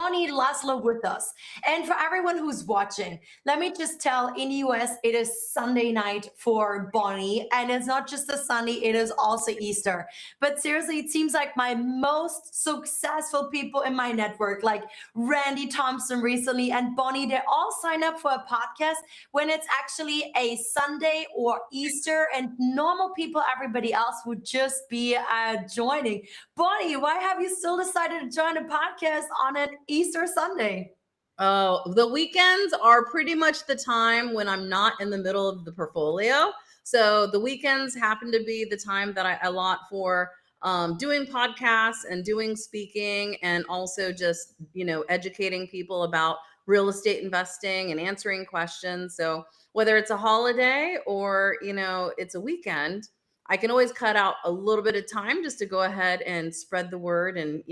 Bonnie Laslo with us. And for everyone who's watching, let me just tell in US, it is Sunday night for Bonnie. And it's not just a Sunday, it is also Easter. But seriously, it seems like my most successful people in my network, like Randy Thompson recently and Bonnie, they all sign up for a podcast when it's actually a Sunday or Easter, and normal people, everybody else would just be joining. Bonnie, why have you still decided to join a podcast on an Easter Sunday? Oh, the weekends are pretty much the time when I'm not in the middle of the portfolio. So the weekends happen to be the time that I allot for doing podcasts and doing speaking, and also just, educating people about real estate investing and answering questions. So whether it's a holiday or, it's a weekend, I can always cut out a little bit of time just to go ahead and spread the word and,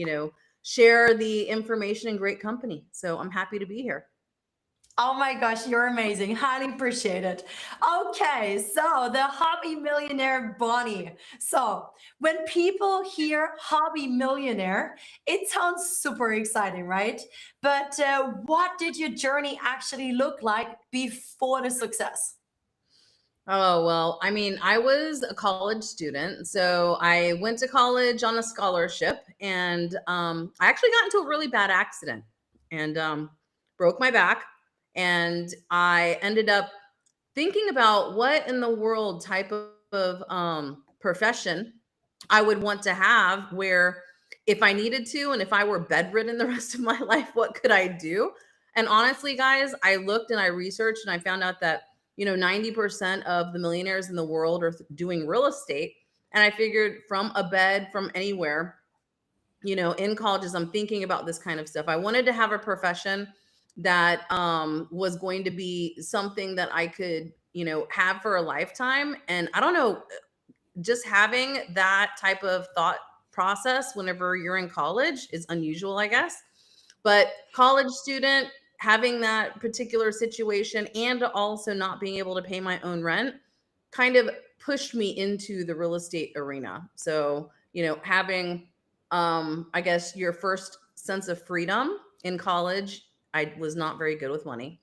share the information in great company. So I'm happy to be here. Oh my gosh, you're amazing. Highly appreciate it. Okay, so the hobby millionaire Bonnie. So when people hear hobby millionaire, it sounds super exciting, right? But what did your journey actually look like before the success? Oh, well, I mean, I was a college student. So I went to college on a scholarship, and I actually got into a really bad accident and broke my back. And I ended up thinking about what in the world type of profession I would want to have, where if I needed to and if I were bedridden the rest of my life, what could I do? And honestly, guys, I looked and I researched and I found out that 90% of the millionaires in the world are doing real estate. And I figured from a bed, from anywhere, in colleges, I'm thinking about this kind of stuff. I wanted to have a profession that was going to be something that I could, have for a lifetime. And I don't know, just having that type of thought process whenever you're in college is unusual, I guess. But college student, having that particular situation and also not being able to pay my own rent kind of pushed me into the real estate arena. So, having I guess your first sense of freedom in college, I was not very good with money.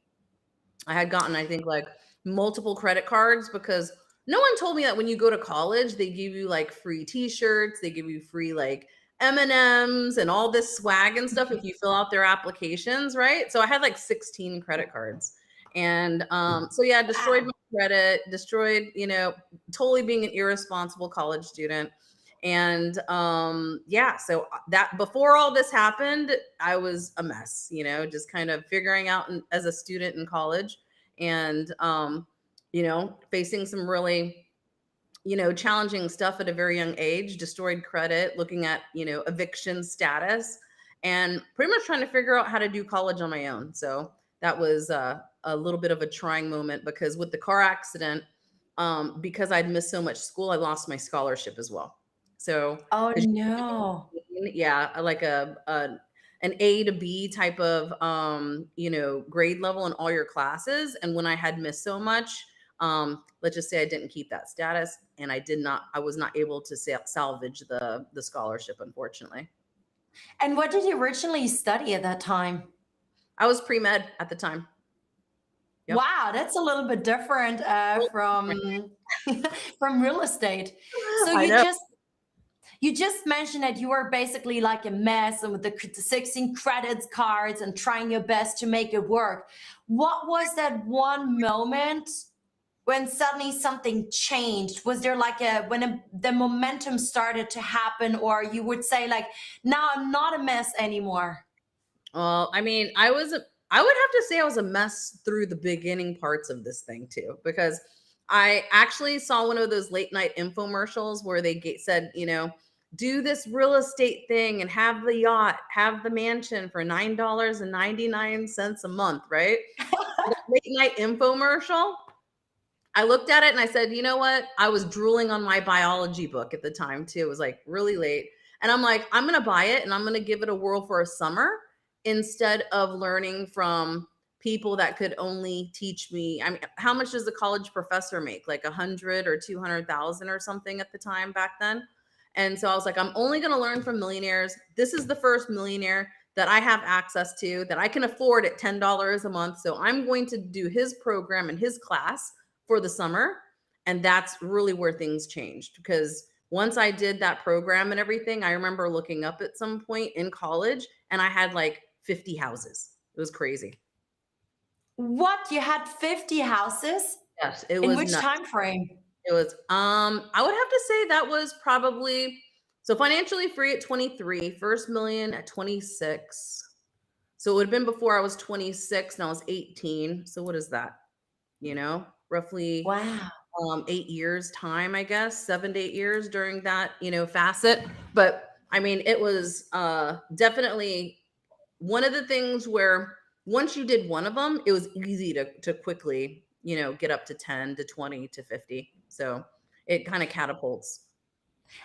I had gotten, I think, like multiple credit cards because no one told me that when you go to college, they give you like free t-shirts, they give you free like M&Ms and all this swag and stuff if you fill out their applications, right? So I had like 16 credit cards. And so yeah, destroyed Wow. my credit, destroyed, totally being an irresponsible college student. And yeah, so that before all this happened, I was a mess, just kind of figuring out as a student in college, and facing some really challenging stuff at a very young age, destroyed credit, looking at eviction status, and pretty much trying to figure out how to do college on my own. So that was a little bit of a trying moment, because with the car accident, because I'd missed so much school, I lost my scholarship as well. So Oh 'cause no. yeah, like an A to B type of grade level in all your classes. And when I had missed so much, let's just say I didn't keep that status, and I was not able to salvage the scholarship, unfortunately. And what did you originally study at that time? I was pre-med at the time. Yep. Wow, that's a little bit different from from real estate. So I know. you just mentioned that you were basically like a mess and with the 16 credits cards and trying your best to make it work. What was that one moment when suddenly something changed? Was there like the momentum started to happen, or you would say like, now I'm not a mess anymore? Well, I mean, I would have to say I was a mess through the beginning parts of this thing too, because I actually saw one of those late night infomercials where they said, do this real estate thing and have the yacht, have the mansion for $9.99 a month, right? The late night infomercial. I looked at it and I said, you know what? I was drooling on my biology book at the time too. It was like really late. And I'm like, I'm going to buy it and I'm going to give it a whirl for a summer instead of learning from people that could only teach me. I mean, how much does a college professor make? Like 100 or 200,000 or something at the time back then. And so I was like, I'm only going to learn from millionaires. This is the first millionaire that I have access to that I can afford at $10 a month. So I'm going to do his program and his class for the summer. And that's really where things changed, because once I did that program and everything, I remember looking up at some point in college and I had like 50 houses. It was crazy. What? You had 50 houses? Yes, it In was which nuts. time frame? It was, I would have to say that was probably, so financially free at 23, first million at 26. So it would have been before I was 26 and I was 18. So what is that? Roughly Wow. 8 years time, I guess, 7 to 8 years during that, facet. But I mean, it was definitely one of the things where once you did one of them, it was easy to quickly, get up to 10 to 20 to 50. So it kind of catapults.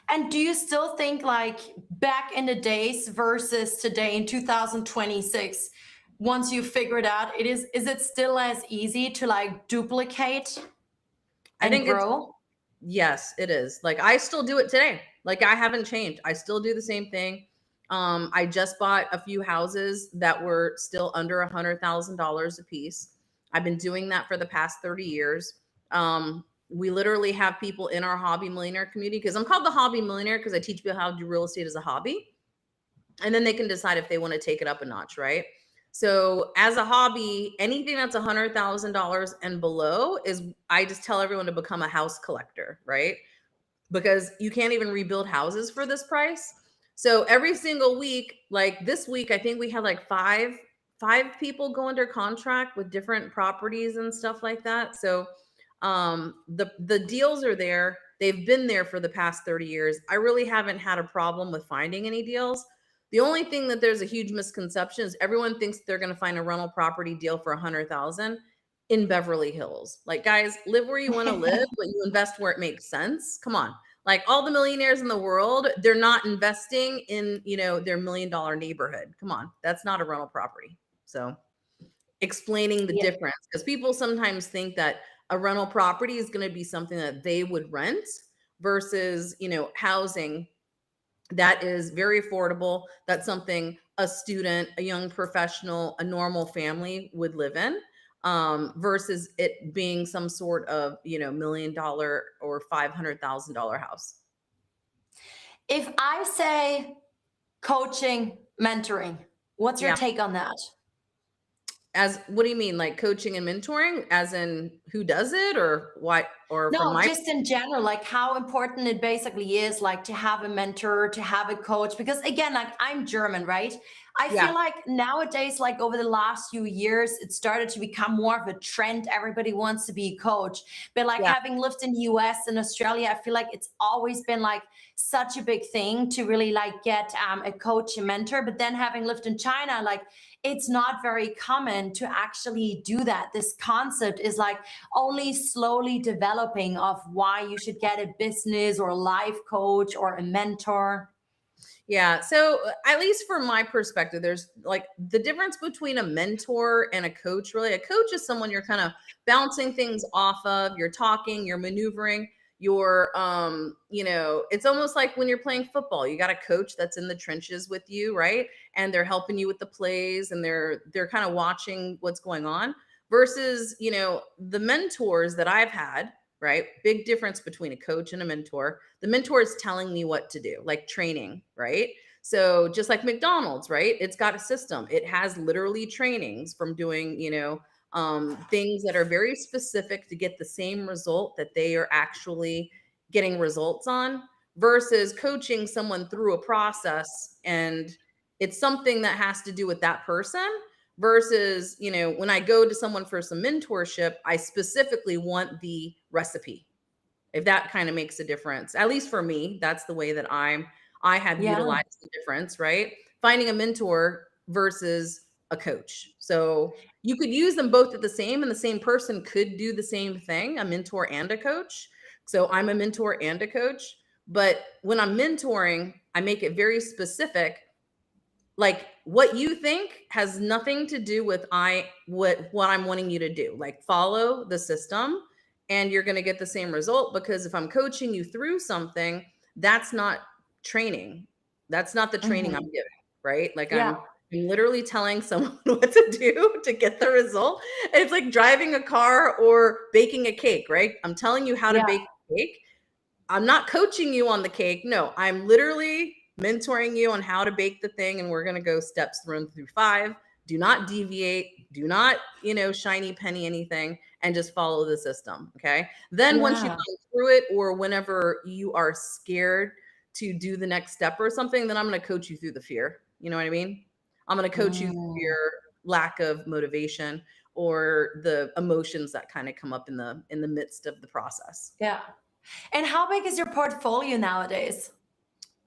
And do you still think like back in the days versus today in 2026, once you figure it out, is it still as easy to like duplicate I and think it's, grow? yes, it is. Like I still do it today. Like I haven't changed. I still do the same thing. I just bought a few houses that were still under $100,000 a piece. I've been doing that for the past 30 years. We literally have people in our hobby millionaire community, because I'm called the hobby millionaire because I teach people how to do real estate as a hobby. And then they can decide if they want to take it up a notch, right? So as a hobby, anything that's $100,000 and below is, I just tell everyone to become a house collector, right? Because you can't even rebuild houses for this price. So every single week, like this week, I think we had like five people go under contract with different properties and stuff like that. So the deals are there. They've been there for the past 30 years. I really haven't had a problem with finding any deals. The only thing that there's a huge misconception is everyone thinks they're going to find a rental property deal for 100,000 in Beverly Hills. Like, guys, live where you want to live, but you invest where it makes sense. Come on. Like all the millionaires in the world, they're not investing in, their $1 million neighborhood. Come on. That's not a rental property. So explaining the Yeah. difference, because people sometimes think that a rental property is going to be something that they would rent versus, housing that is very affordable. That's something a student, a young professional, a normal family would live in, versus it being some sort of, $1 million or $500,000 house. If I say coaching, mentoring, what's your Yeah. take on that? As what do you mean, like coaching and mentoring, as in who does it or what, or from No, my, just in general, like how important it basically is, like to have a mentor, to have a coach. Because again, like I'm German, right? I yeah, feel like nowadays, like over the last few years, it started to become more of a trend. Everybody wants to be a coach. But like yeah, having lived in the US and Australia, I feel like it's always been like such a big thing to really like get a coach, a mentor. But then having lived in China, like it's not very common to actually do that. This concept is like only slowly developing of why you should get a business or a life coach or a mentor. yeah. So at least from my perspective, there's like the difference between a mentor and a coach. Really, a coach is someone you're kind of bouncing things off of. You're talking, you're maneuvering. You're, it's almost like when you're playing football, you got a coach that's in the trenches with you, right? And they're helping you with the plays, and they're kind of watching what's going on. Versus, the mentors that I've had, right? Big difference between a coach and a mentor. The mentor is telling me what to do, like training, right? So just like McDonald's, right? It's got a system. It has literally trainings from doing, things that are very specific to get the same result that they are actually getting results on, versus coaching someone through a process, and it's something that has to do with that person. Versus, when I go to someone for some mentorship, I specifically want the recipe. If that kind of makes a difference, at least for me, that's the way that I have Yeah. utilized the difference, right? Finding a mentor versus a coach. So you could use them both at the same, and the same person could do the same thing, a mentor and a coach. So I'm a mentor and a coach. But when I'm mentoring, I make it very specific. Like what you think has nothing to do with what I'm wanting you to do. Like follow the system and you're going to get the same result, because if I'm coaching you through something, that's not training. That's not the training I'm Mhm. giving, right? Like Yeah. I'm literally telling someone what to do to get the result. It's like driving a car or baking a cake, right? I'm telling you how to Yeah. bake a cake. I'm not coaching you on the cake. No, I'm literally mentoring you on how to bake the thing. And we're going to go steps 1 through 5. Do not deviate. Do not, shiny penny anything, and just follow the system. Okay. Then once you've Yeah. gone through it, or whenever you are scared to do the next step or something, then I'm going to coach you through the fear. You know what I mean? I'm going to coach you through Mm. your lack of motivation or the emotions that kind of come up in the midst of the process. Yeah. And how big is your portfolio nowadays?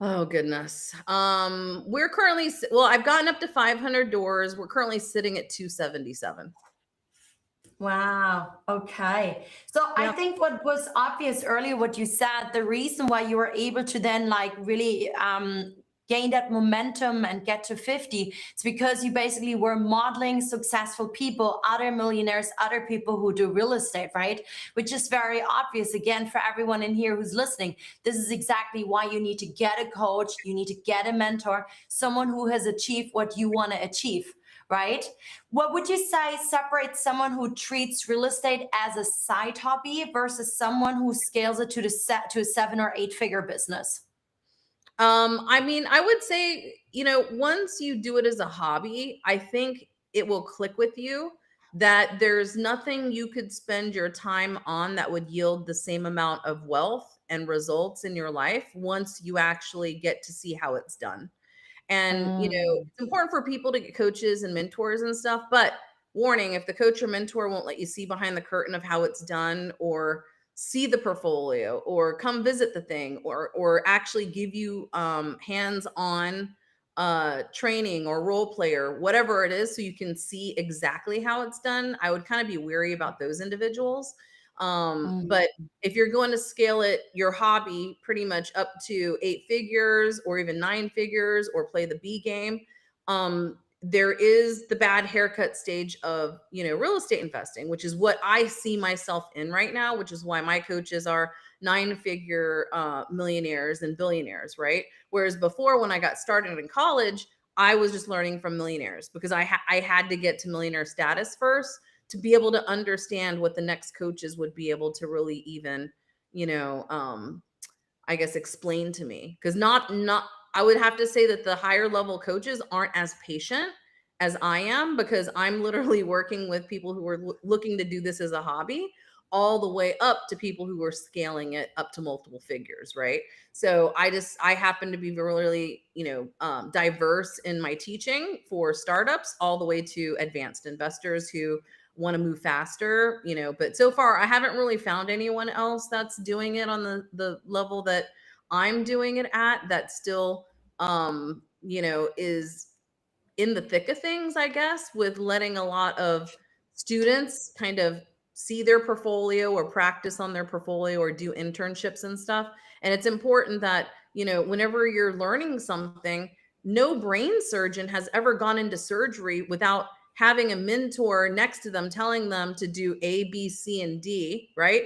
Oh goodness. We're currently well, I've gotten up to 500 doors. We're currently sitting at 277. Wow. Okay. So I Yep. think what was obvious earlier, what you said, the reason why you were able to then like really gain that momentum and get to 50, it's because you basically were modeling successful people, other millionaires, other people who do real estate, right? Which is very obvious again for everyone in here who's listening. This is exactly why you need to get a coach, you need to get a mentor, someone who has achieved what you want to achieve, right? What would you say separates someone who treats real estate as a side hobby versus someone who scales it to to a 7 or 8 figure business? I mean, I would say, once you do it as a hobby, I think it will click with you that there's nothing you could spend your time on that would yield the same amount of wealth and results in your life once you actually get to see how it's done. And, Mm, it's important for people to get coaches and mentors and stuff. But warning, if the coach or mentor won't let you see behind the curtain of how it's done, or see the portfolio, or come visit the thing, or actually give you hands-on training or role play or whatever it is so you can see exactly how it's done, I would kind of be weary about those individuals. mm, But if you're going to scale it, your hobby, pretty much up to 8 figures or even 9 figures, or play the B game, there is the bad haircut stage of, real estate investing, which is what I see myself in right now, which is why my coaches are 9 figure millionaires and billionaires, right? Whereas before, when I got started in college, I was just learning from millionaires because I had to get to millionaire status first to be able to understand what the next coaches would be able to really even, you know, um, I guess explain to me. Because not I would have to say that the higher level coaches aren't as patient as I am, because I'm literally working with people who are looking to do this as a hobby, all the way up to people who are scaling it up to multiple figures, right? So I happen to be really, diverse in my teaching, for startups all the way to advanced investors who want to move faster, but so far I haven't really found anyone else that's doing it on the level that I'm doing it at, that still is in the thick of things, I guess, with letting a lot of students kind of see their portfolio or practice on their portfolio or do internships and stuff. And it's important that, whenever you're learning something, no brain surgeon has ever gone into surgery without having a mentor next to them telling them to do A, B, C, and D, right?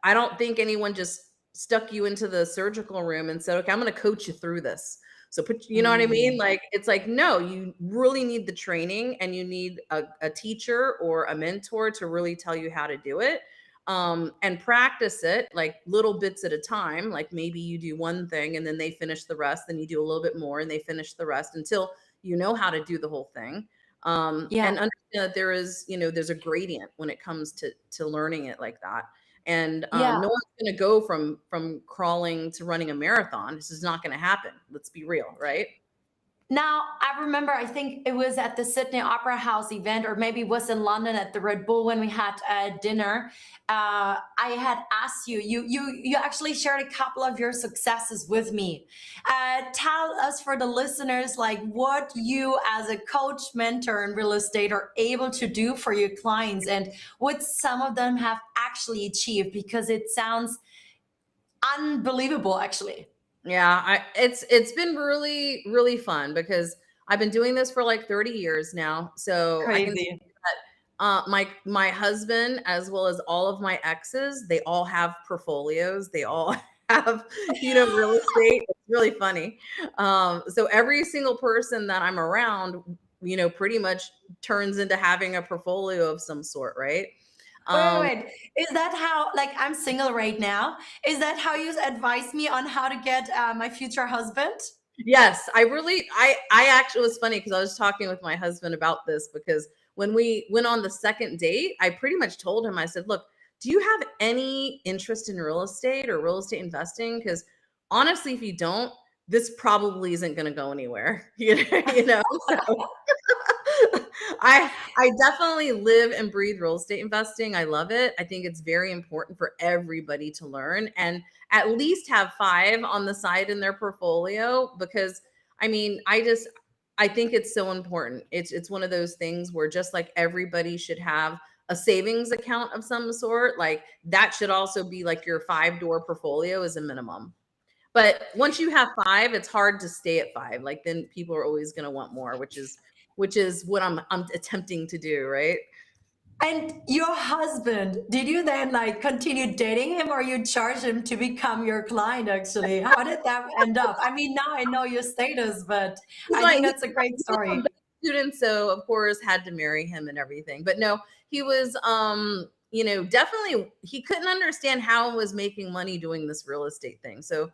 I don't think anyone just stuck you into the surgical room and said, okay, I'm going to coach you through this. So you know what I mean? mm. Like, it's like, no, you really need the training, and you need a teacher or a mentor to really tell you how to do it. And practice it like little bits at a time. Like, maybe you do one thing and then they finish the rest. Then you do a little bit more and they finish the rest until you know how to do the whole thing. Yeah. And understand that there's a gradient when it comes to learning it like that. And Yeah. no one's going to go from crawling to running a marathon. This is not going to happen. Let's be real, right? Now, I remember, I think it was at the Sydney Opera House event, or maybe it was in London at the Red Bull when we had dinner. I had asked you actually shared a couple of your successes with me. Tell us, for the listeners, like what you as a coach, mentor in real estate are able to do for your clients, and what some of them have actually achieved, because it sounds unbelievable, actually. Yeah, it's been really, really fun because I've been doing this for like 30 years now. So I can tell Crazy. you that my husband, as well as all of my exes, they all have portfolios. They all have, real estate. It's really funny. So every single person that I'm around, pretty much turns into having a portfolio of some sort, right? Wait, Um, wait, wait. Is that how, like, I'm single right now? Is that how you advise me on how to get my future husband? yes, I actually, it was funny because I was talking with my husband about this because when we went on the second date, I pretty much told him, I said, look, do you have any interest in real estate or real estate investing? Because honestly, if you don't, this probably isn't going to go anywhere. So I definitely live and breathe real estate investing. I love it. I think it's very important for everybody to learn and at least have 5 on the side in their portfolio because I mean, I think it's so important. It's one of those things where just like everybody should have a savings account of some sort, like that should also be like your 5-door portfolio as a minimum. But once you have 5, it's hard to stay at 5. Like then people are always going to want more, which is what I'm attempting to do, right? And your husband, did you then like continue dating him or you charge him to become your client actually? How did that end up? I mean, now I know your status, but He's I like think he's that's a great a story. student, so of course had to marry him and everything. But no, he was definitely he couldn't understand how I was making money doing this real estate thing. So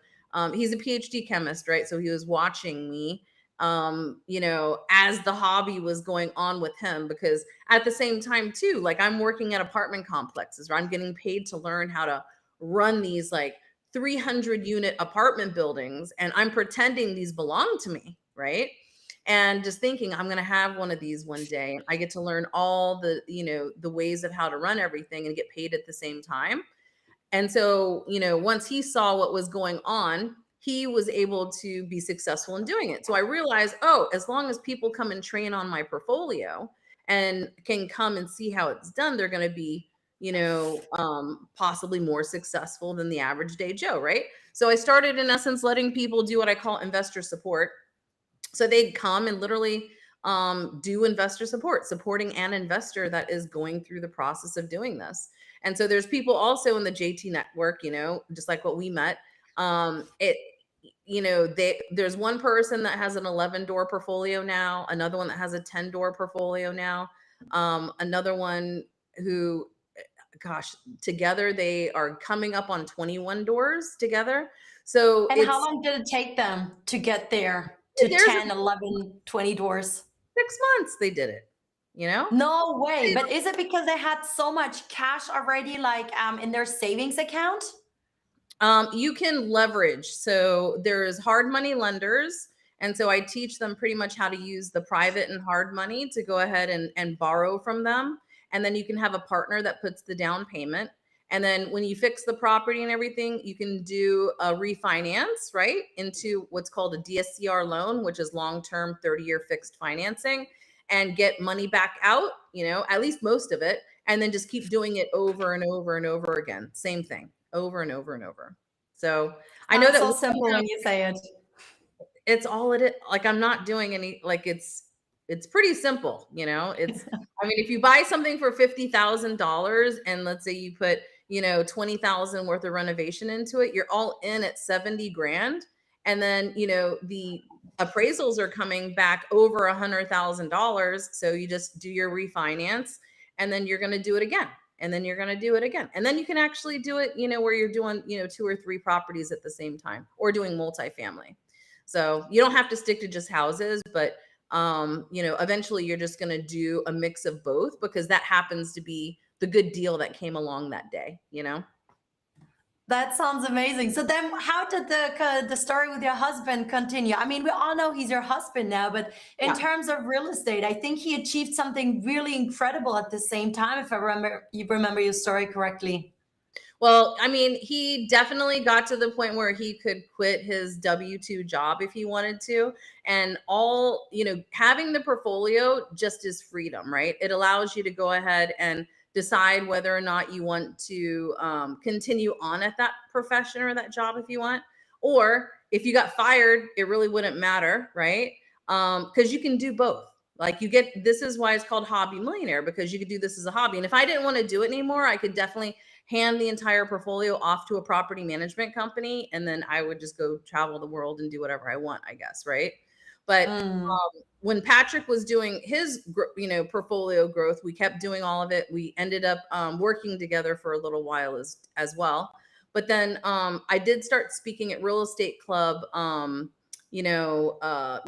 he's a PhD chemist, right? So he was watching me as the hobby was going on with him because at the same time too, like I'm working at apartment complexes, or I'm getting paid to learn how to run these like 300-unit apartment buildings and I'm pretending these belong to me, right? And just thinking I'm going to have one of these one day. I get to learn all the ways of how to run everything and get paid at the same time. And so, once he saw what was going on, he was able to be successful in doing it. So I realized, oh, as long as people come and train on my portfolio and can come and see how it's done, they're going to be, possibly more successful than the average day Joe, right? So I started, in essence, letting people do what I call investor support. So they'd come and literally do investor support, supporting an investor that is going through the process of doing this. And so there's people also in the JT network, just like what we met. There's one person that has an 11-door portfolio now, another one that has a 10-door portfolio now, another one who, gosh, together they are coming up on 21 doors together. So And how it's long did it take them to get there to there's 10, 11, 20 doors? 6 months they did it, you know? No way. But is it because they had so much cash already, like in their savings account? You can leverage. So there's hard money lenders. And so I teach them pretty much how to use the private and hard money to go ahead and borrow from them. And then you can have a partner that puts the down payment. And then when you fix the property and everything, you can do a refinance, right, into what's called a DSCR loan, which is long-term 30-year fixed financing, and get money back out, at least most of it, and then just keep doing it over and over and over again. Same thing, over and over and over. So I know Sounds that so simple when you say it. it's all it is. Like I'm not doing any, like it's pretty simple, I mean, if you buy something for $50,000 and let's say you put, 20,000 worth of renovation into it, you're all in at 70 grand. And then, the appraisals are coming back over $100,000. So you just do your refinance and then you're going to do it again. And then you're going to do it again. And then you can actually do it, where you're doing, 2 or 3 properties at the same time or doing multifamily. So you don't have to stick to just houses, but eventually you're just going to do a mix of both because that happens to be the good deal that came along that day. That sounds amazing. So then, how did the story with your husband continue? I mean, we all know he's your husband now, but in Yeah. terms of real estate, I think he achieved something really incredible at the same time. If I remember your story correctly. Well, I mean, he definitely got to the point where he could quit his W-2 job if he wanted to. And having the portfolio just is freedom, right? It allows you to go ahead and decide whether or not you want to continue on at that profession or that job if you want. Or if you got fired, it really wouldn't matter, right? Because you can do both. Like this is why it's called Hobby Millionaire, because you could do this as a hobby. And if I didn't want to do it anymore, I could definitely hand the entire portfolio off to a property management company. And then I would just go travel the world and do whatever I want, I guess. Right. But Mm. when Patrick was doing his, portfolio growth, we kept doing all of it. We ended up working together for a little while as well. But then I did start speaking at real estate club,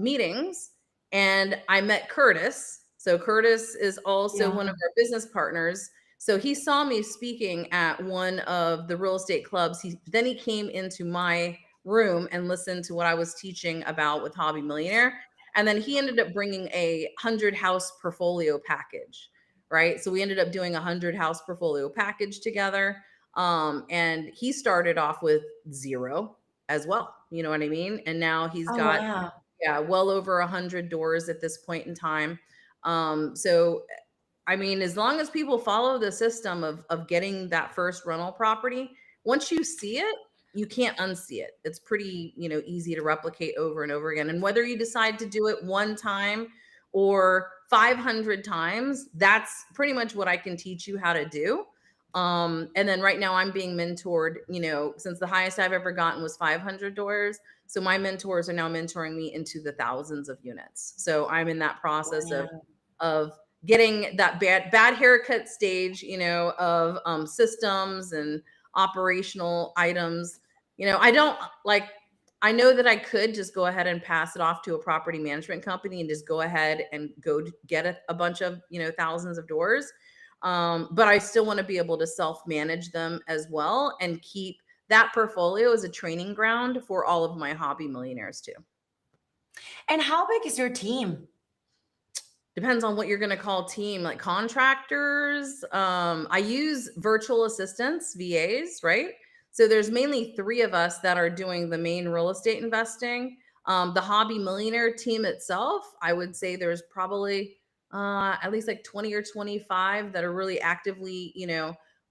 meetings, and I met Curtis. So Curtis is also one Yeah. of our business partners. So he saw me speaking at one of the real estate clubs. Then he came into my room and listened to what I was teaching about with Hobby Millionaire. And then he ended up bringing 100 house portfolio package, right? So we ended up doing 100 house portfolio package together. And he started off with 0 as well. You know what I mean? And now he's Oh, got, wow. yeah, well over 100 doors at this point in time. So I mean, as long as people follow the system of getting that first rental property, once you see it, you can't unsee it. It's pretty, easy to replicate over and over again. And whether you decide to do it one time or 500 times, that's pretty much what I can teach you how to do. And then right now I'm being mentored, since the highest I've ever gotten was 500 doors. So my mentors are now mentoring me into the thousands of units. So I'm in that process of getting that bad haircut stage, of systems and operational items. I don't like, I know that I could just go ahead and pass it off to a property management company and just go ahead and go get a bunch of, thousands of doors. But I still want to be able to self-manage them as well and keep that portfolio as a training ground for all of my hobby millionaires too. And how big is your team? Depends on what you're going to call team, like contractors. I use virtual assistants, VAs, right? So there's mainly 3 of us that are doing the main real estate investing. The hobby millionaire team itself, I would say there's probably at least like 20 or 25 that are really actively,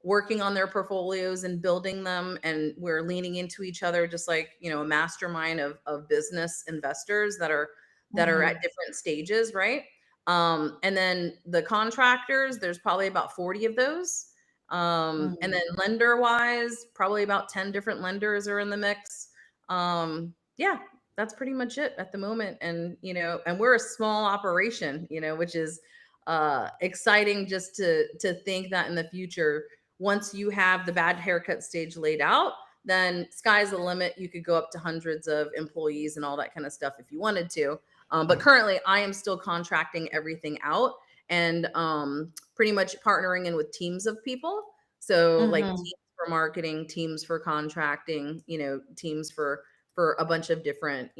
working on their portfolios and building them. And we're leaning into each other, just like, a mastermind of business investors that are at Mhm. different stages, right? And then the contractors, there's probably about 40 of those. And Mhm. then lender wise, probably about 10 different lenders are in the mix. Yeah, that's pretty much it at the moment. And, and we're a small operation, which is exciting just to think that in the future, once you have the bad haircut stage laid out, then sky's the limit. You could go up to hundreds of employees and all that kind of stuff if you wanted to. But currently, I am still contracting everything out and pretty much partnering in with teams of people. So like Mhm. teams for marketing, teams for contracting, teams for a bunch of different,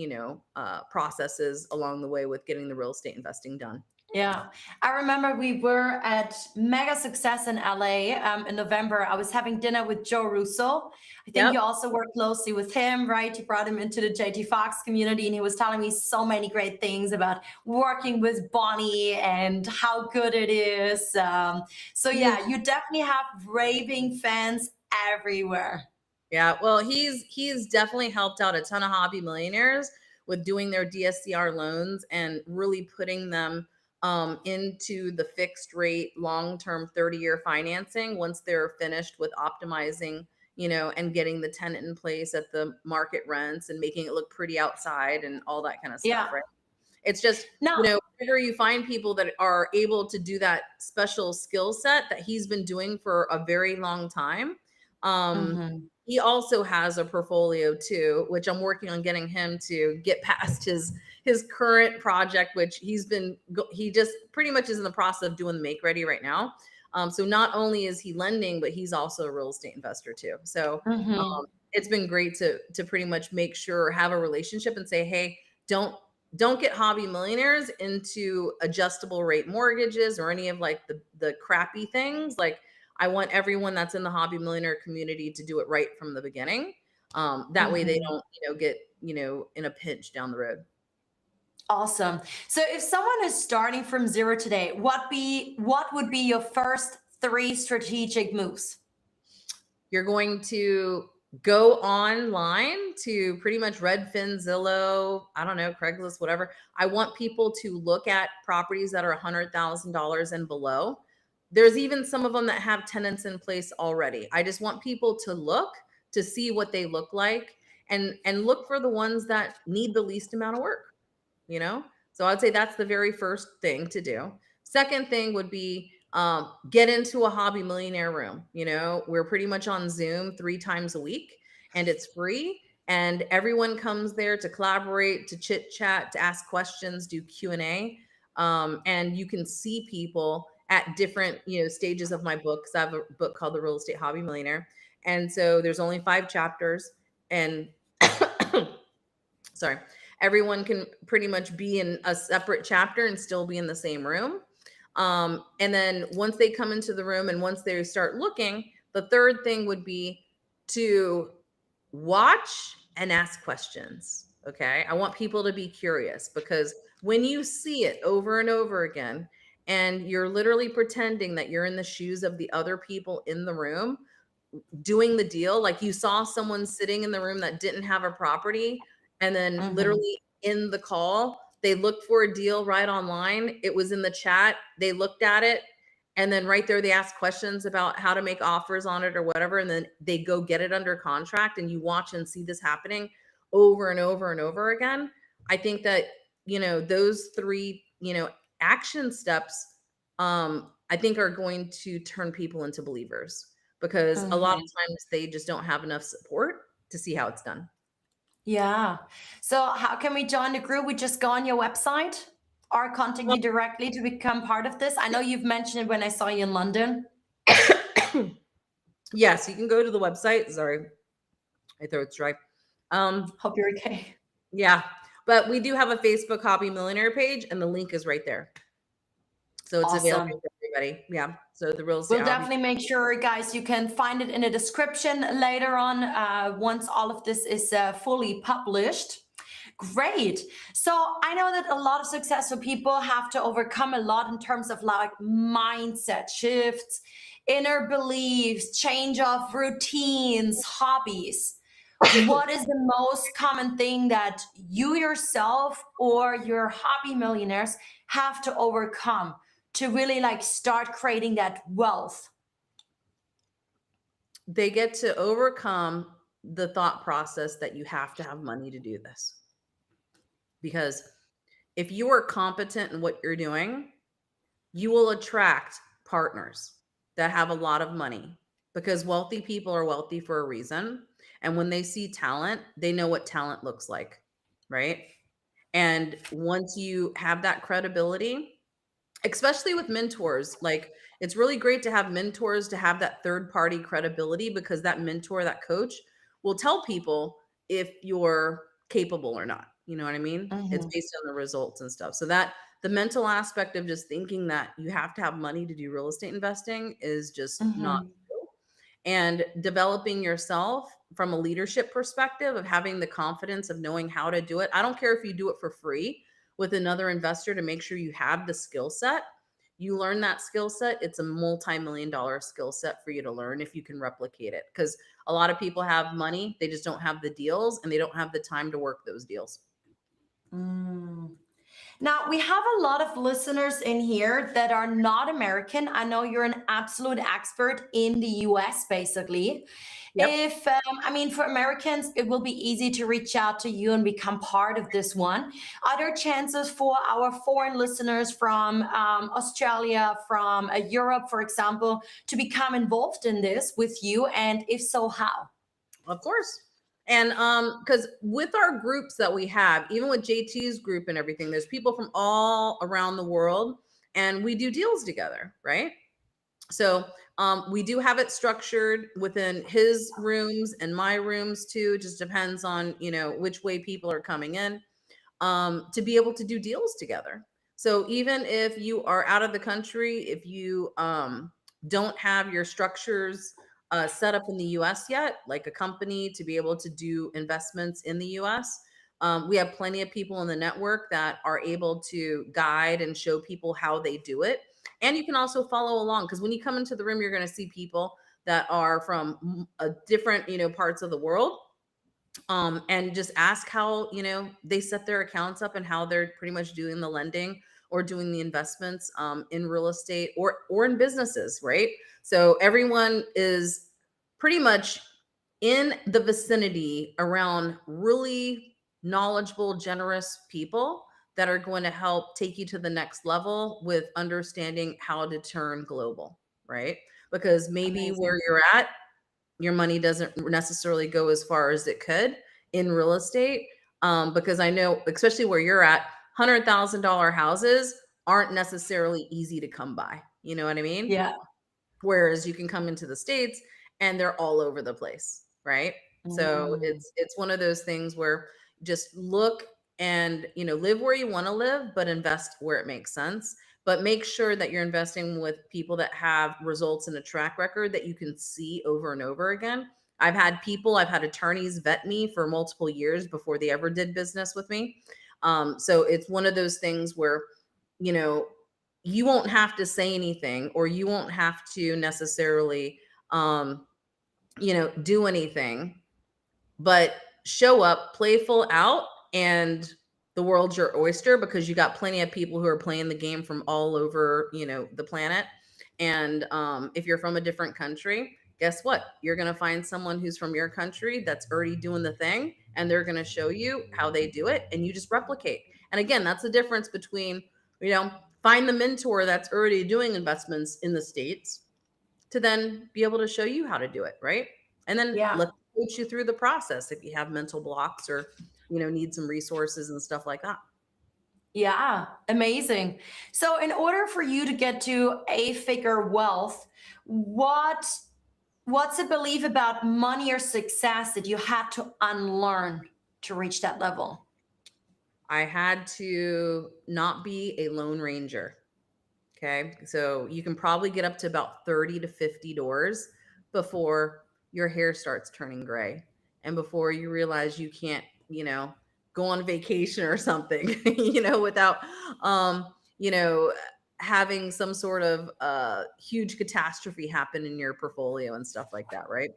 processes along the way with getting the real estate investing done. Yeah, I remember we were at Mega Success in LA in November. I was having dinner with Joe Russo. I think Yep. you also work closely with him, right? You brought him into the JT Fox community, and he was telling me so many great things about working with Bonnie and how good it is. So, He yeah, you definitely have raving fans everywhere. Yeah, well, he's definitely helped out a ton of hobby millionaires with doing their DSCR loans and really putting them into the fixed rate long-term 30-year financing once they're finished with optimizing, and getting the tenant in place at the market rents and making it look pretty outside and all that kind of stuff, Yeah. right? It's just, Now, whenever you find people that are able to do that special skill set that he's been doing for a very long time, um, mhm. he also has a portfolio too, which I'm working on getting him to get past his current project, which he just pretty much is in the process of doing the make ready right now. So not only is he lending, but he's also a real estate investor too. So Mhm. it's been great to pretty much make sure, have a relationship and say, hey, don't get hobby millionaires into adjustable rate mortgages or any of like the crappy things. Like I want everyone that's in the hobby millionaire community to do it right from the beginning. That way they Mhm. don't, get, in a pinch down the road. Awesome. So if someone is starting from zero today, what would be your first 3 strategic moves? You're going to go online to pretty much Redfin, Zillow, I don't know, Craigslist, whatever. I want people to look at properties that are $100,000 and below. There's even some of them that have tenants in place already. I just want people to look to see what they look like, and look for the ones that need the least amount of work, you know? So I'd say that's the very first thing to do. Second thing would be get into a hobby millionaire room. You know, we're pretty much on Zoom 3 times a week, and it's free. And everyone comes there to collaborate, to chit chat, to ask questions, do Q&A. And you can see people at different, stages of my book. 'Cause I have a book called The Real Estate Hobby Millionaire. And so there's only 5 chapters, and sorry, everyone can pretty much be in a separate chapter and still be in the same room. And then once they come into the room and once they start looking, the third thing would be to watch and ask questions. Okay. I want people to be curious, because when you see it over and over again, and you're literally pretending that you're in the shoes of the other people in the room doing the deal, like you saw someone sitting in the room that didn't have a property, and then literally in the call, they looked for a deal right online. It was in the chat. They looked at it, and then right there, they asked questions about how to make offers on it or whatever. And then they go get it under contract, and you watch and see this happening over and over and over again. I think that, those 3, action steps, I think are going to turn people into believers, because a lot of times they just don't have enough support to see how it's done. Yeah. So how can we join the group? We just go on your website or contact you directly to become part of this. I know you've mentioned it when I saw you in London. Yes, you can go to the website. Sorry, my throat's dry. Hope you're okay. Yeah, but we do have a Facebook Hobby Millionaire page, and the link is right there. So it's available for everybody. Yeah. So the real estate. We'll definitely make sure, guys, you can find it in the description later on once all of this is fully published. Great. So I know that a lot of successful people have to overcome a lot in terms of like mindset shifts, inner beliefs, change of routines, hobbies. What is the most common thing that you yourself or your hobby millionaires have to overcome to really like start creating that wealth? They get to overcome the thought process that you have to have money to do this. Because if you are competent in what you're doing, you will attract partners that have a lot of money, because wealthy people are wealthy for a reason. And when they see talent, they know what talent looks like, right? And once you have that credibility, especially with mentors, like it's really great to have mentors, to have that third party credibility, because that mentor, that coach will tell people if you're capable or not. You know what I mean? It's based on the results and stuff. So that the mental aspect of just thinking that you have to have money to do real estate investing is just not true. And developing yourself from a leadership perspective of having the confidence of knowing how to do it. I don't care if you do it for free with another investor, to make sure you have the skill set. You learn that skill set. It's a multi-million-dollar skill set for you to learn if you can replicate it. Because a lot of people have money, they just don't have the deals, and they don't have the time to work those deals. Now, we have a lot of listeners in here that are not American. I know you're an absolute expert in the US, basically. Yep. If, I mean, for Americans, it will be easy to reach out to you and become part of this one. Are there chances for our foreign listeners from Australia, from Europe, for example, to become involved in this with you? And if so, how? Of course. And because with our groups that we have, even with JT's group and everything, there's people from all around the world, and we do deals together, right? So we do have it structured within his rooms and my rooms too. It just depends on, which way people are coming in, to be able to do deals together. So even if you are out of the country, if you don't have your structures set up in the US yet, like a company to be able to do investments in the US, we have plenty of people in the network that are able to guide and show people how they do it. And you can also follow along, because when you come into the room, you're going to see people that are from different, parts of the world, and just ask how, they set their accounts up and how they're pretty much doing the lending or doing the investments, in real estate or in businesses, right? So everyone is pretty much in the vicinity around really knowledgeable, generous people that are going to help take you to the next level with understanding how to turn global, right? Because maybe where Amazing. you're at, your money doesn't necessarily go as far as it could in real estate. Because I know, especially where you're at, $100,000 houses aren't necessarily easy to come by. You know what I mean? Yeah. Whereas you can come into the States and they're all over the place, right? So Mm. it's one of those things where just look and, live where you want to live, but invest where it makes sense. But make sure that you're investing with people that have results and a track record that you can see over and over again. I've had attorneys vet me for multiple years before they ever did business with me. So it's one of those things where, you know, you won't have to say anything, or you won't have to necessarily, um, do anything, but show up, playful out, and the world's your oyster, because you got plenty of people who are playing the game from all over, the planet. And if you're from a different country, guess what? You're going to find someone who's from your country that's already doing the thing, and they're going to show you how they do it, and you just replicate. And again, that's the difference between, find the mentor that's already doing investments in the States to then be able to show you how to do it, right? And then Yeah. let them coach you through the process if you have mental blocks, or, need some resources and stuff like that. Yeah, amazing. So, in order for you to get to a figure wealth, what what's a belief about money or success that you had to unlearn to reach that level? I had to not be a lone ranger. Okay. So you can probably get up to about 30 to 50 doors before your hair starts turning gray, and before you realize you can't, go on vacation or something, without, you know, having some sort of huge catastrophe happen in your portfolio and stuff like that. Right.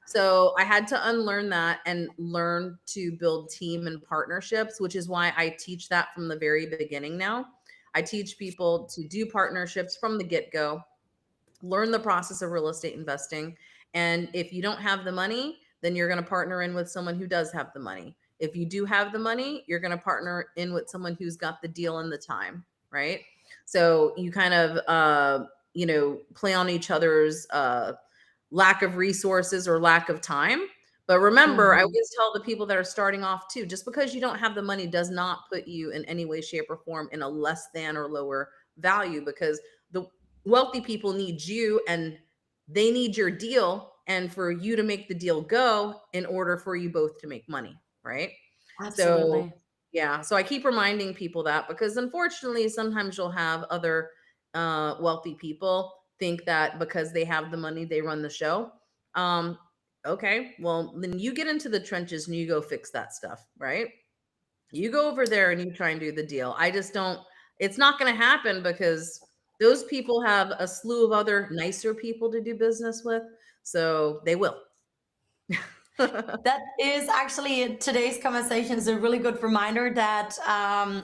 So I had to unlearn that and learn to build team and partnerships, which is why I teach that from the very beginning now. I teach people to do partnerships from the get go, learn the process of real estate investing. And if you don't have the money, then you're going to partner in with someone who does have the money. If you do have the money, you're going to partner in with someone who's got the deal and the time, right? So you kind of, play on each other's lack of resources or lack of time. But remember, I Mhm. always tell the people that are starting off too, just because you don't have the money does not put you in any way, shape, or form in a less than or lower value, because the wealthy people need you, and they need your deal, and for you to make the deal go in order for you both to make money, right? So Absolutely. yeah, so I keep reminding people that, because unfortunately sometimes you'll have other wealthy people think that because they have the money they run the show. um okay, well then you get into the trenches and you go fix that stuff, right? You go over there and you try and do the deal. I just don't, it's not going to happen, because those people have a slew of other nicer people to do business with. So they will. That is actually today's conversation is a really good reminder that,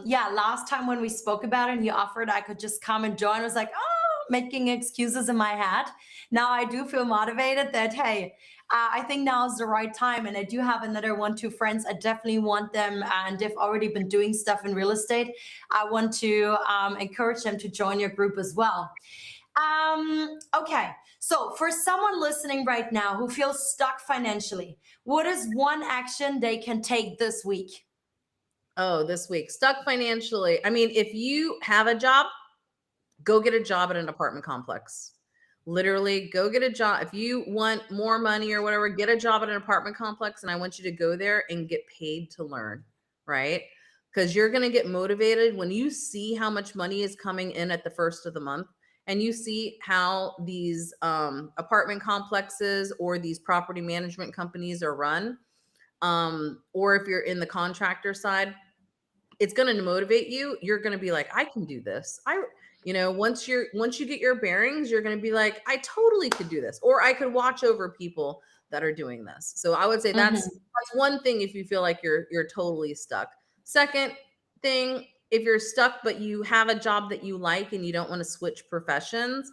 yeah, last time when we spoke about it and you offered I could just come and join, I was like, oh, making excuses in my head. Now I do feel motivated that, hey, I think now is the right time. And I do have another one, two friends. I definitely want them, and they've already been doing stuff in real estate. I want to encourage them to join your group as well. Okay. So, for someone listening right now who feels stuck financially, what is one action they can take this week? Oh, this week, stuck financially. I mean, if you have a job, go get a job at an apartment complex. Literally, go get a job. If you want more money or whatever, get a job at an apartment complex. And I want you to go there and get paid to learn, right? Because you're going to get motivated when you see how much money is coming in at the first of the month, and you see how these apartment complexes or these property management companies are run. Or if you're in the contractor side, it's going to motivate you. You're going to be like, I can do this. You know, once you get your bearings, you're going to be like, I totally could do this, or I could watch over people that are doing this. So I would say that's one thing if you feel like you're totally stuck. Second thing, if you're stuck but you have a job that you like and you don't want to switch professions,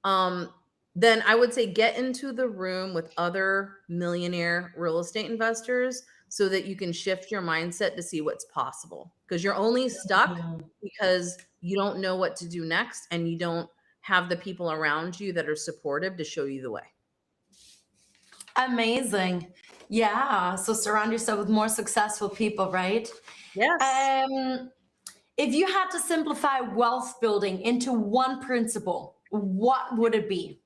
then I would say get into the room with other millionaire real estate investors so that you can shift your mindset to see what's possible, because you're only stuck because you don't know what to do next and you don't have the people around you that are supportive to show you the way. Amazing. Yeah. So surround yourself with more successful people, right? Yes. If you had to simplify wealth building into one principle, what would it be?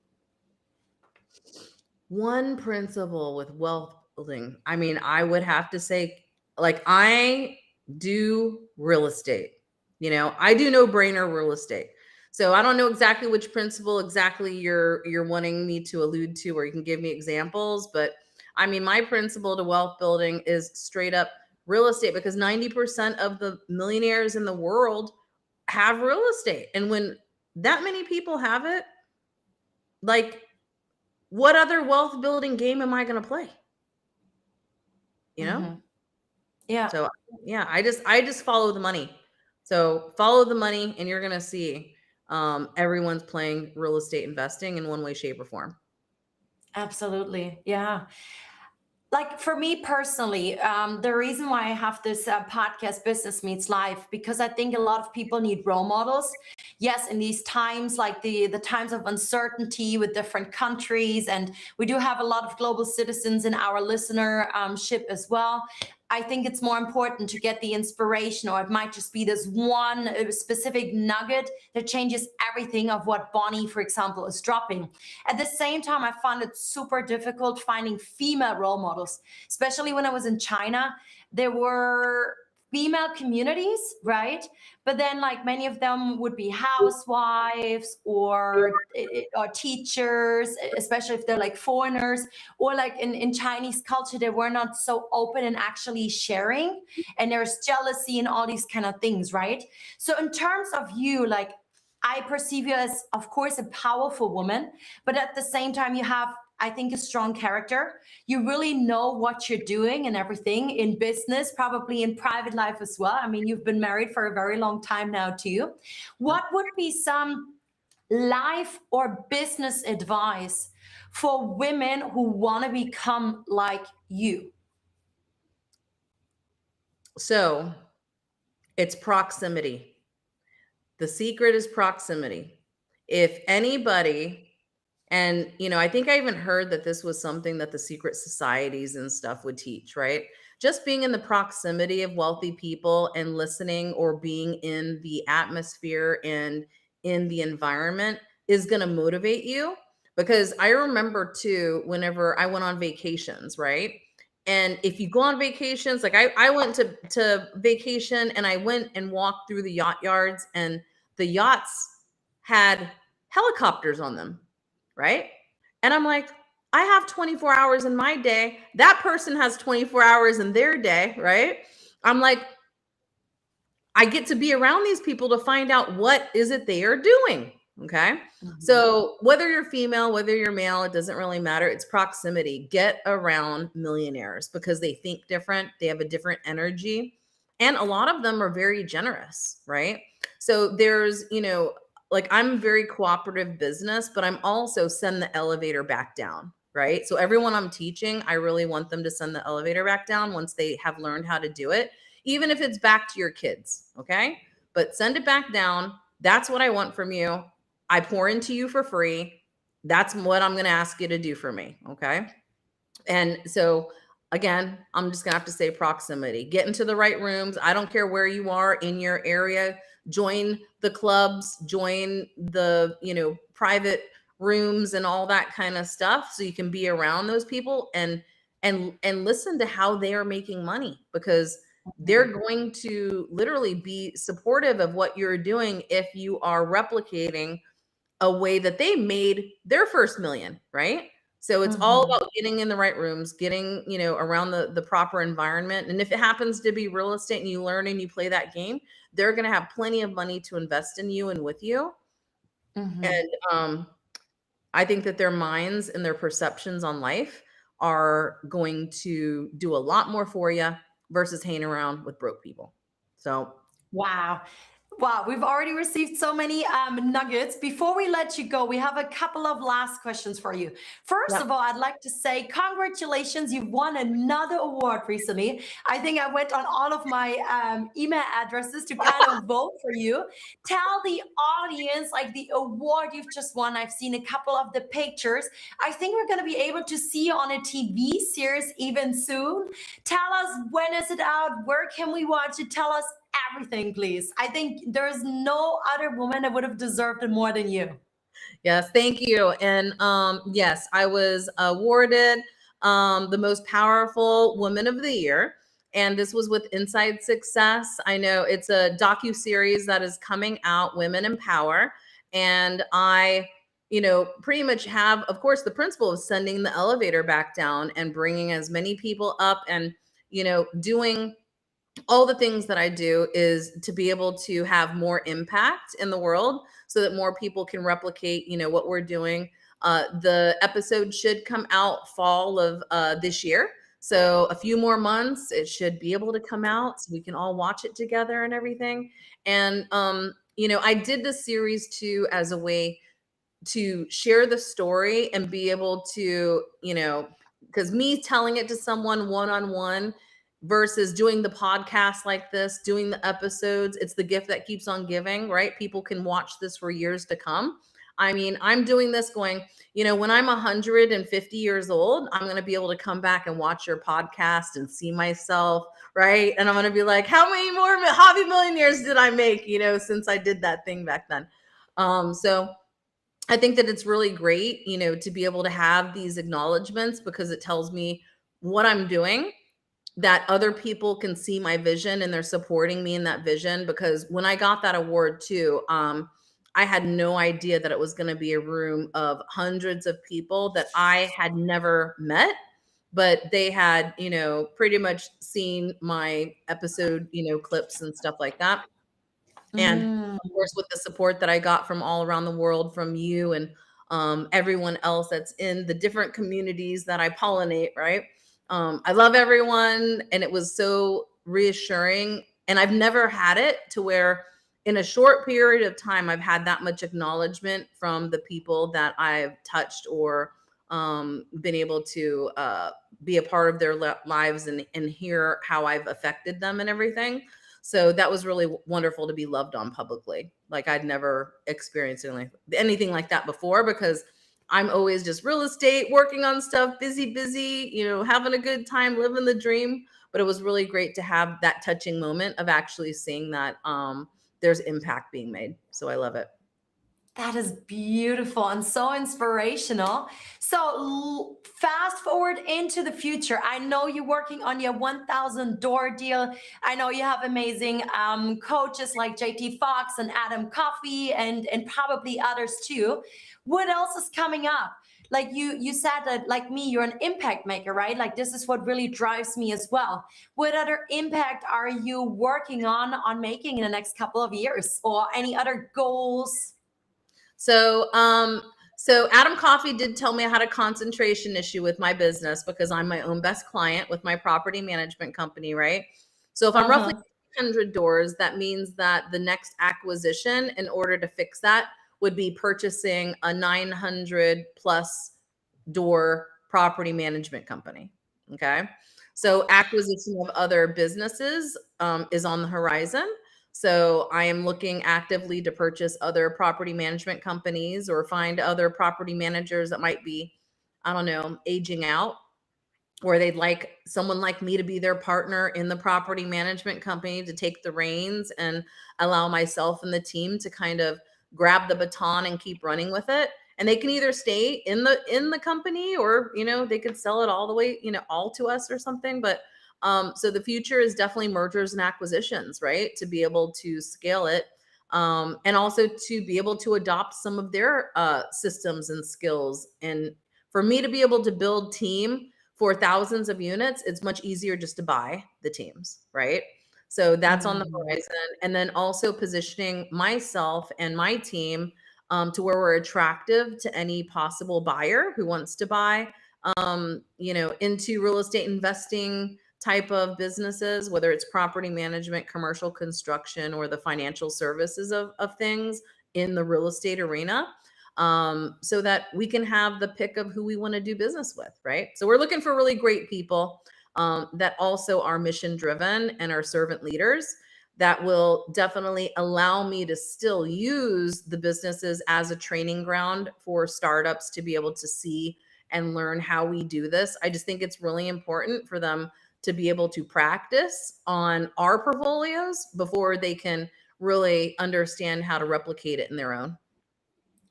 One principle with wealth building. I mean, I would have to say, like, I do real estate. You know, I do no-brainer real estate. So I don't know exactly which principle exactly you're wanting me to allude to, or you can give me examples, but I mean, my principle to wealth building is straight up real estate, because 90% of the millionaires in the world have real estate. And when that many people have it, like, what other wealth building game am I going to play? You know? Yeah. So yeah, I just follow the money. So follow the money and you're going to see everyone's playing real estate investing in one way, shape, or form. Absolutely. Yeah. Like for me personally, the reason why I have this podcast, Business Meets Life, because I think a lot of people need role models. Yes, in these times, like the times of uncertainty with different countries, and we do have a lot of global citizens in our listenership as well. I think it's more important to get the inspiration, or it might just be this one specific nugget that changes everything of what Bonnie, for example, is dropping. At the same time, I found it super difficult finding female role models, especially when I was in China. There were female communities, right? But then, like, many of them would be housewives or teachers, especially if they're like foreigners, or like in Chinese culture, they were not so open and actually sharing, and there's jealousy and all these kind of things, right? So in terms of you, like, I perceive you as, of course, a powerful woman, but at the same time, you have, I think, a strong character. You really know what you're doing and everything in business, probably in private life as well. I mean, you've been married for a very long time now, too. What would be some life or business advice for women who want to become like you? So it's proximity. The secret is proximity. If anybody, and you know, I think I even heard that this was something that the secret societies and stuff would teach, right? Just being in the proximity of wealthy people and listening, or being in the atmosphere and in the environment, is going to motivate you. Because I remember too, whenever I went on vacations, right? And if you go on vacations, like I went to vacation and I went and walked through the yacht yards, and the yachts had helicopters on them, right? And I'm like, I have 24 hours in my day. That person has 24 hours in their day, right? I'm like, I get to be around these people to find out what is it they are doing. Okay. So whether you're female, whether you're male, it doesn't really matter. It's proximity. Get around millionaires because they think different. They have a different energy. And a lot of them are very generous, right? So there's, you know, like, I'm very cooperative business, but I'm also send the elevator back down, right? So everyone I'm teaching, I really want them to send the elevator back down once they have learned how to do it, even if it's back to your kids, okay? But send it back down. That's what I want from you. I pour into you for free. That's what I'm going to ask you to do for me, okay? And so again, I'm just going to have to say proximity. Get into the right rooms. I don't care where you are in your area. Join the clubs, join the, you know, private rooms and all that kind of stuff, so you can be around those people and listen to how they are making money, because they're going to literally be supportive of what you're doing if you are replicating a way that they made their first million, right? So it's all Mhm. about getting in the right rooms, getting, around the proper environment. And if it happens to be real estate and you learn and you play that game, they're going to have plenty of money to invest in you and with you. Mhm. And I think that their minds and their perceptions on life are going to do a lot more for you versus hanging around with broke people. So, Wow. Wow, we've already received so many nuggets. Before we let you go, we have a couple of last questions for you. First yeah. of all, I'd like to say congratulations. You've won another award recently. I think I went on all of my email addresses to kind of vote for you. Tell the audience, like the award you've just won. I've seen a couple of the pictures. I think we're going to be able to see you on a TV series even soon. Tell us, when is it out? Where can we watch it? Tell us everything, please. I think there's no other woman that would have deserved it more than you. Yes, thank you. And yes, I was awarded the most powerful woman of the year. And this was with Inside Success. I know it's a docu-series that is coming out, Women in Power. And I, pretty much have, of course, the principle of sending the elevator back down and bringing as many people up and, doing all the things that I do is to be able to have more impact in the world so that more people can replicate, what we're doing. The episode should come out fall of this year. So a few more months, it should be able to come out so we can all watch it together and everything. And, I did this series too as a way to share the story and be able to, because me telling it to someone one-on-one versus doing the podcast like this, doing the episodes, it's the gift that keeps on giving, right? People can watch this for years to come. I mean, I'm doing this going, when I'm 150 years old, I'm going to be able to come back and watch your podcast and see myself, right? And I'm going to be like, how many more hobby millionaires did I make, since I did that thing back then? So I think that it's really great, to be able to have these acknowledgments because it tells me what I'm doing, that other people can see my vision and they're supporting me in that vision. Because when I got that award too, I had no idea that it was going to be a room of hundreds of people that I had never met, but they had, pretty much seen my episode, clips and stuff like that. And Mm. of course, with the support that I got from all around the world, from you and everyone else that's in the different communities that I pollinate, right? I love everyone. And it was so reassuring. And I've never had it to where in a short period of time, I've had that much acknowledgement from the people that I've touched or been able to be a part of their lives and hear how I've affected them and everything. So that was really wonderful to be loved on publicly. Like I'd never experienced anything like that before because I'm always just real estate, working on stuff, busy, having a good time, living the dream. But it was really great to have that touching moment of actually seeing that there's impact being made. So I love it. That is beautiful and so inspirational. So, fast forward into the future. I know you're working on your 1,000 door deal. I know you have amazing coaches like JT Fox and Adam Coffey and probably others too. What else is coming up? Like you said that, like me, you're an impact maker, right? Like this is what really drives me as well. What other impact are you working on making in the next couple of years, or any other goals? So Adam Coffey did tell me I had a concentration issue with my business because I'm my own best client with my property management company, right? So if I'm roughly Uh-huh. 100 doors, that means that the next acquisition in order to fix that would be purchasing a 900 plus door property management company. Okay. So acquisition of other businesses is on the horizon. So I am looking actively to purchase other property management companies or find other property managers that might be, I don't know, aging out, or they'd like someone like me to be their partner in the property management company to take the reins and allow myself and the team to kind of grab the baton and keep running with it. And they can either stay in the company or, they could sell it all the way, all to us or something. But so the future is definitely mergers and acquisitions, right? To be able to scale it. And also to be able to adopt some of their systems and skills and For me to be able to build team for thousands of units, it's much easier just to buy the teams, right? So that's on the horizon. And then also positioning myself and my team to where we're attractive to any possible buyer who wants to buy, into real estate investing type of businesses, whether it's property management, commercial construction, or the financial services of things in the real estate arena, so that we can have the pick of who we want to do business with, right? So we're looking for really great people that also are mission driven and are servant leaders that will definitely allow me to still use the businesses as a training ground for startups to be able to see and learn how we do this. I just think it's really important for them to be able to practice on our portfolios before they can really understand how to replicate it in their own.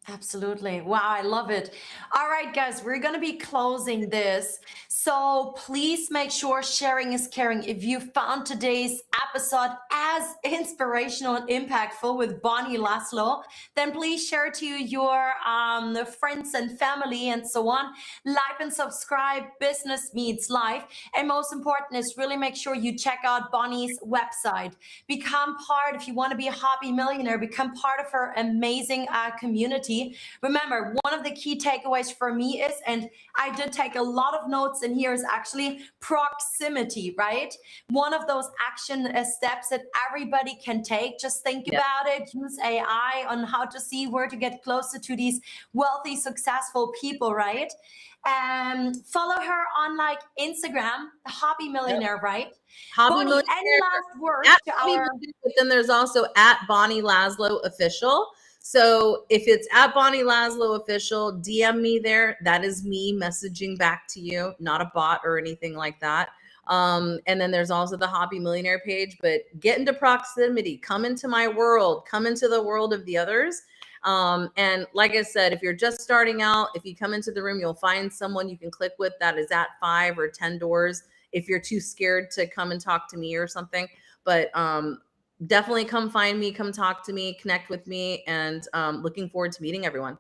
Absolutely. Wow, I love it. All right, guys, we're going to be closing this. So please make sure sharing is caring. If you found today's episode as inspirational and impactful with Bonnie Laslo, then please share it to your friends and family and so on. Like and subscribe. Business Meets Life. And most important is really make sure you check out Bonnie's website. Become part, if you want to be a hobby millionaire, become part of her amazing community. Remember, one of the key takeaways for me is, and I did take a lot of notes in here, is actually proximity, right? One of those action steps that everybody can take. Just think about it, use AI on how to see where to get closer to these wealthy, successful people, right? Follow her on like Instagram, Hobby Millionaire, right? Hobby Bonnie, Millionaire, any last words at to Hobby our... Millionaire, but then there's also at Bonnie Laslo Official. So if it's at Bonnie Laslo Official, DM me there. That is me messaging back to you, not a bot or anything like that. And then there's also the Hobby Millionaire page, but get into proximity, come into my world, come into the world of the others. And like I said, if you're just starting out, if you come into the room, you'll find someone you can click with that is at 5 or 10 doors. If you're too scared to come and talk to me or something, but definitely come find me, come talk to me, connect with me, and looking forward to meeting everyone.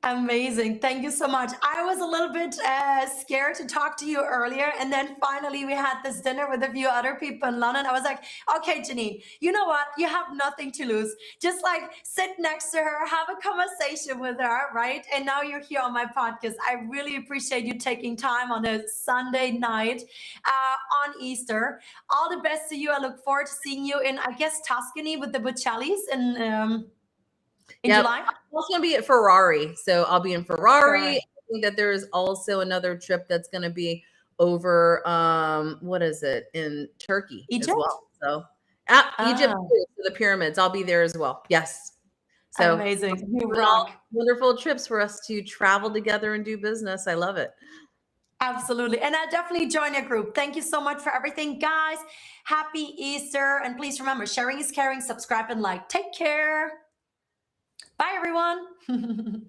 Amazing. Thank you so much. I was a little bit scared to talk to you earlier. And then finally we had this dinner with a few other people in London. I was like, okay, Janine, you know what? You have nothing to lose. Just like sit next to her, have a conversation with her, right? And now you're here on my podcast. I really appreciate you taking time on a Sunday night on Easter. All the best to you. I look forward to seeing you in, I guess, Tuscany with the Bocellis in July. I'm also going to be at Ferrari. So I'll be in Ferrari. I think that there's also another trip that's going to be over, what is it, in Turkey Egypt? as well. So Egypt, too, the pyramids. I'll be there as well. Yes. So amazing. You rock. Wonderful trips for us to travel together and do business. I love it. Absolutely. And I'll definitely join your group. Thank you so much for everything, guys. Happy Easter. And please remember, sharing is caring. Subscribe and like. Take care. Bye, everyone.